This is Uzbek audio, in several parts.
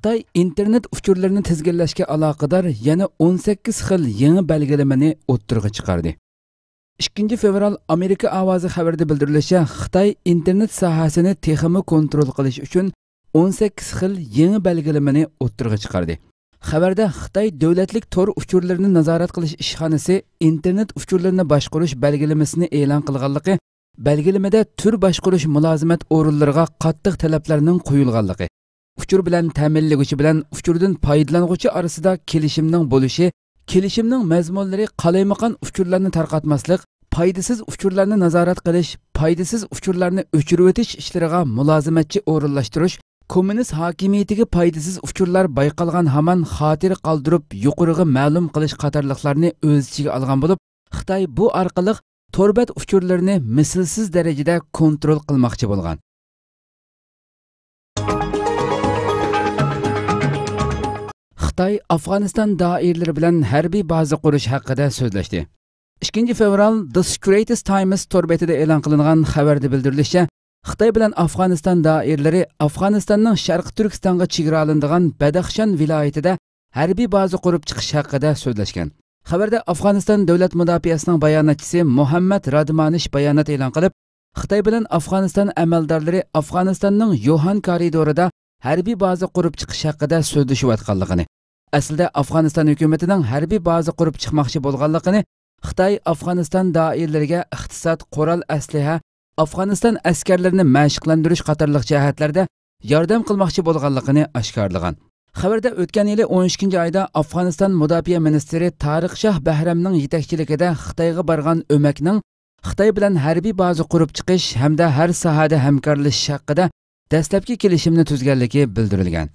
Xitoy internet uchurlarini tizginlashga aloqador yana 18 xil yangi belgilamani o'ttirg'a chiqardi. 2 fevral Amerika ovozi xabarida bildirilishicha, Xitoy internet sohasini texmi kontrol qilish uchun 18 xil yangi belgilamani o'ttirg'a chiqardi. Xabarda Xitoy davlatlik tor uchurlarini nazorat qilish ishxonasi internet uchurlarini boshqarish belgilamasini e'lon qilganligi, belgilamada tur boshqarish mulozimat o'rinlariga qattiq talablarning qo'yilganligi, uchur bilan ta'minlaguvchi bilan uchurdan foydalanuvchi orasida kelishimning bo'lishi, kelishimning mazmunlari qalaymaqan uchurlarni tarqatmaslik, foydasiz uchurlarni nazorat qilish, foydasiz uchurlarni o'chirib o'tish ishlariga mulozimatchi o'rinlashtirish, kommunist hokimiyatiga foydasiz uchurlar bayqalgan hamon xotir qoldirib yuqoriga ma'lum qilish qatorliqlarni o'z ichiga olgan bo'lib, Xitoy bu orqali torbat uchurlarini mislsiz darajada kontrol qilmoqchi bo'lgan. Xitoy Afg'oniston doiralari bilan harbiy baza qurish haqida so'zlashdi. 2 fevral The Straits Times torbetida e'lon qilingan xabarda bildirilishicha, Xitoy bilan Afg'oniston doiralari Afg'onistonning Sharq Turkistonga chegaralanadigan Badaxshan viloyatida harbiy baza qurib chiqish haqida so'zlashgan. Xabarda Afg'oniston davlat mudofaasining bayonotchisi Muhammad Radmanish bayonot e'lon qilib, Xitoy bilan Afg'oniston amaldorlari Afg'onistonning Yohan koridorida harbiy baza qurib chiqish haqida so'zlashayotganligini, aslida Afg'oniston hukumatining harbiy baza qurib chiqmoqchi bo'lganligini, Xitoy Afg'oniston doiralariga iqtisod, qurol, asliha, Afg'oniston askarlarini mashqlantirish qatorliq jihatlarda yordam qilmoqchi bo'lganligini oshkorlagan. Xabarda o'tgan yili 12-oyda Afg'oniston mudofaa ministri Tariq Shah Bahramning yetakchiligida Xitoyga borgan o'makning Xitoy bilan harbiy baza qurib chiqish hamda har sohada hamkorlashish haqida dastlabki kelishimni tuzganligi bildirilgan.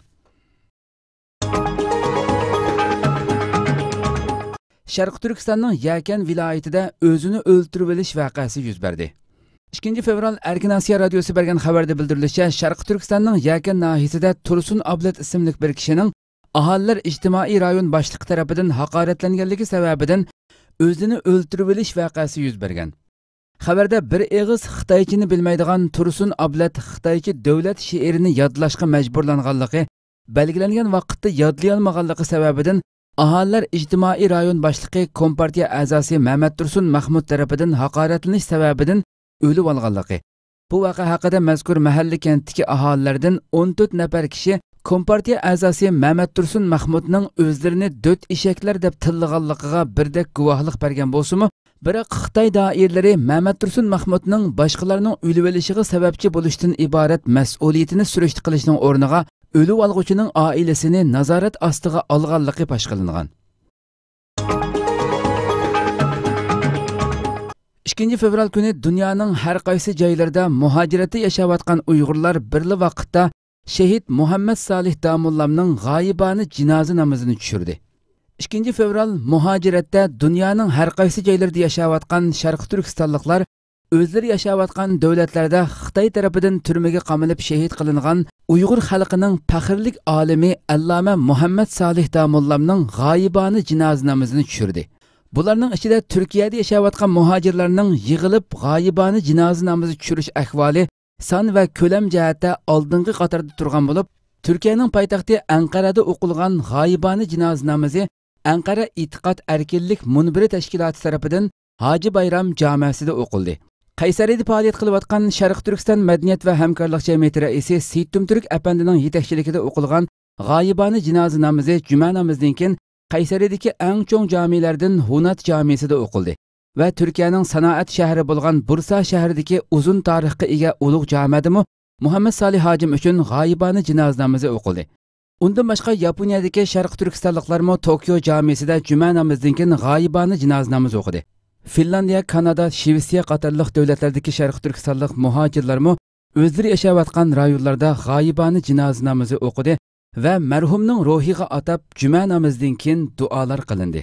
Sharq Turkistonning Yakan viloyatida o'zini o'ltirib olish voqeasi yuz berdi. 2 fevral Erkin Asiya radiosi bergan xabarda bildirilishicha, Sharq Turkistonning Yakan nahiyasida Tursun Ablat ismli bir kishining aholilar ijtimoiy rayon boshlig'i tarafidan haqoratlanganligi sababidan o'zini o'ltirib olish voqeasi yuz bergan. Xabarda bir eg'iz Xitoychini bilmaydigan Tursun Ablat Xitoycha davlat she'rini yodlashga majburlanganligi, belgilangan vaqtda yodlay olmaganligi sababidan aholilar ijtimoiy rayon boshlig'i Kompartiya a'zosi Mehmet Tursun Mahmud tarafidan haqoratlanish sababidan o'lib olganligi. Bu voqea haqida mazkur mahalliy kentdagi aholilardan 14 nafar kishi Kompartiya a'zosi Mehmet Tursun Mahmudning o'zlarini döt eshaklar deb tillaganligiga birdek guvohlik bergan bo'lsa-mu, biroq Xitoy doiralari Mehmet Tursun Mahmudning boshqalarning o'lib olishiga sababchi bo'lishdan iborat mas'uliyatini surishti qilishning o'rniga o'lib olg'uchining oilasini nazorat ostiga olganligi fosh qilingan. 2 fevral kuni dunyoning har qaysi joylarida muhojiratda yashayotgan Uyg'urlar birli vaqtda shahid Muhammad Salih Damullamning g'oyibona jinoza namozini tushirdi. 2 fevral muhojiratda dunyoning har qaysi joylarida yashayotgan Sharq Turkistonliklar o'zlari yashayotgan davlatlarda Xitoy tarafidan turmaga qamalib shahid qilingan Uyg'ur xalqining faxrlik olimi Alloma Muhammad Salih Damullamning g'oyibona jinoza namozini tushirdi. Bularning ichida Turkiyada yashayotgan muhojirlarning yig'ilib g'oyibona jinoza namozi tushirish ahvoli son va ko'lam jihatda oldingi qatorda turgan bo'lib, Turkiyaning poytaxti Anqarada o'qilgan g'oyibona jinoza namozi Anqara E'tiqod erkinlik munbiri tashkiloti tomonidan Hoji Bayram jamiasida o'qildi. Qaysariyda faoliyat qilayotgan Sharq Turkiston madaniyat va hamkorlik jamiyati raisi Seytum Turk apandining yetakchiligida o'qilgan g'oyibona jinoza namozi juma namozidan keyin Qaysariyadagi eng cho'ng jamilardan Hunat jamiasida o'qildi va Turkiyaning sanoat shahri bo'lgan Bursa shahridagi uzun tarixga ega ulug' jamiadimi Muhammad Salih hojim uchun g'oyibona jinoza namozi o'qildi. Undan boshqa Yaponiyadagi Sharq Turkistonliklarmo Tokio jamiasida juma namozidan keyin g'oyibona jinoza namozi o'qidi. Finlandiya, Kanada, Shvetsiya qatorliq davlatlardagi Sharq Turkistonlik muhojirlarmo o'zlari yashayotgan rayonlarda g'oyibona jinoza namozi o'qidi va marhumning ruhiga atab juma namozidan keyin duolar qilindi.